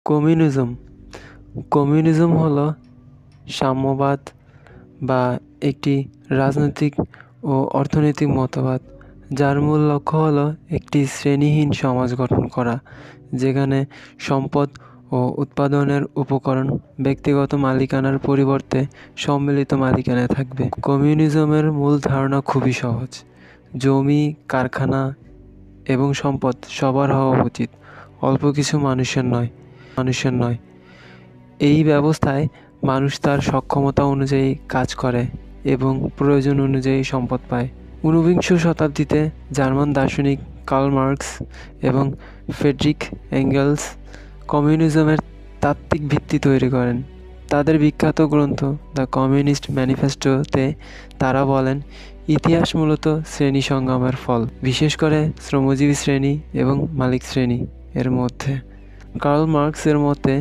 Communism communism হলো সাম্যবাদ বা একটি রাজনৈতিক ও অর্থনৈতিক মতবাদ, যার মূল লক্ষ্য হলো একটি শ্রেণীহীন সমাজ গঠন করা, যেখানে সম্পদ ও উৎপাদনের উপকরণ ব্যক্তিগত মালিকানার পরিবর্তে সম্মিলিত মালিকানায় থাকবে। কমিউনিজমের মূল ধারণা খুবই সহজ: জমি, কারখানা এবং সম্পদ সবার হওয়া উচিত, অল্প কিছু মানুষের নয়। এই ব্যবস্থায় মানুষ তার সক্ষমতা অনুযায়ী কাজ করে এবং প্রয়োজন অনুযায়ী সম্পদ পায়। ঊনবিংশ শতাব্দীতে জার্মান দার্শনিক কার্ল মার্কস এবং ফ্রেডরিক এঙ্গেলস কমিউনিজমের তাত্ত্বিক ভিত্তি তৈরি করেন। তাদের বিখ্যাত গ্রন্থ দ্য কমিউনিস্ট ম্যানিফেস্টোতে তারা বলেন, ইতিহাস মূলত শ্রেণী সংগ্রামের ফল, বিশেষ করে শ্রমজীবী শ্রেণী এবং মালিক শ্রেণী এর মধ্যে। কার্ল মার্কসের মতে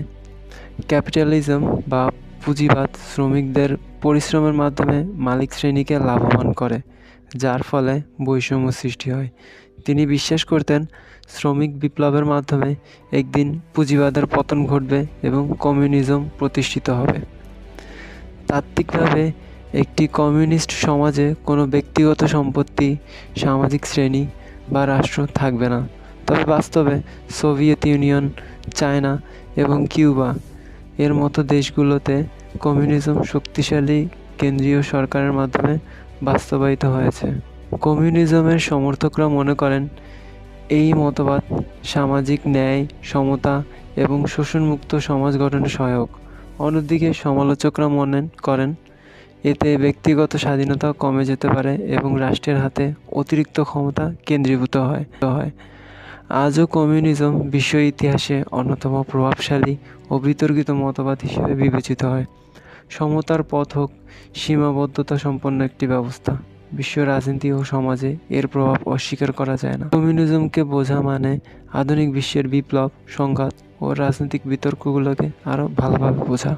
ক্যাপিটালিজম বা পুঁজিবাদ শ্রমিকদের পরিশ্রমের মাধ্যমে মালিক শ্রেণীকে লাভবান করে, যার ফলে বৈষম্য সৃষ্টি হয়। তিনি বিশ্বাস করতেন শ্রমিক বিপ্লবের মাধ্যমে একদিন পুঁজিবাদের পতন ঘটবে এবং কমিউনিজম প্রতিষ্ঠিত হবে। তাত্ত্বিকভাবে একটি কমিউনিস্ট সমাজে কোনো ব্যক্তিগত সম্পত্তি, সামাজিক শ্রেণী বা রাষ্ট্র থাকবে না। তবে বাস্তবে সোভিয়েত ইউনিয়ন, চায়না এবং কিউবা এর মতো দেশগুলোতে কমিউনিজম শক্তিশালী কেন্দ্রীয় সরকারের মাধ্যমে বাস্তবায়িত হয়েছে। কমিউনিজমের সমর্থকরা মনে করেন এই মতবাদ সামাজিক ন্যায়, সমতা এবং শোষণমুক্ত সমাজ গঠনে সহায়ক। অন্যদিকে সমালোচকরা মনে করেন এতে ব্যক্তিগত স্বাধীনতা কমে যেতে পারে এবং রাষ্ট্রের হাতে অতিরিক্ত ক্ষমতা কেন্দ্রীভূত হয়। আজও কমিউনিজম বিশ্ব ইতিহাসে অন্যতম প্রভাবশালী ও বিতর্কিত মতবাদ হিসেবে বিবেচিত হয়। সমতার পথ হোক সীমাবদ্ধতা সম্পন্ন একটি ব্যবস্থা, বিশ্ব রাজনীতি ও সমাজে এর প্রভাব অস্বীকার করা যায় না। কমিউনিজমকে বোঝা মানে আধুনিক বিশ্বের বিপ্লব, সংঘাত ও রাজনৈতিক বিতর্কগুলোকে আরও ভালোভাবে বোঝা।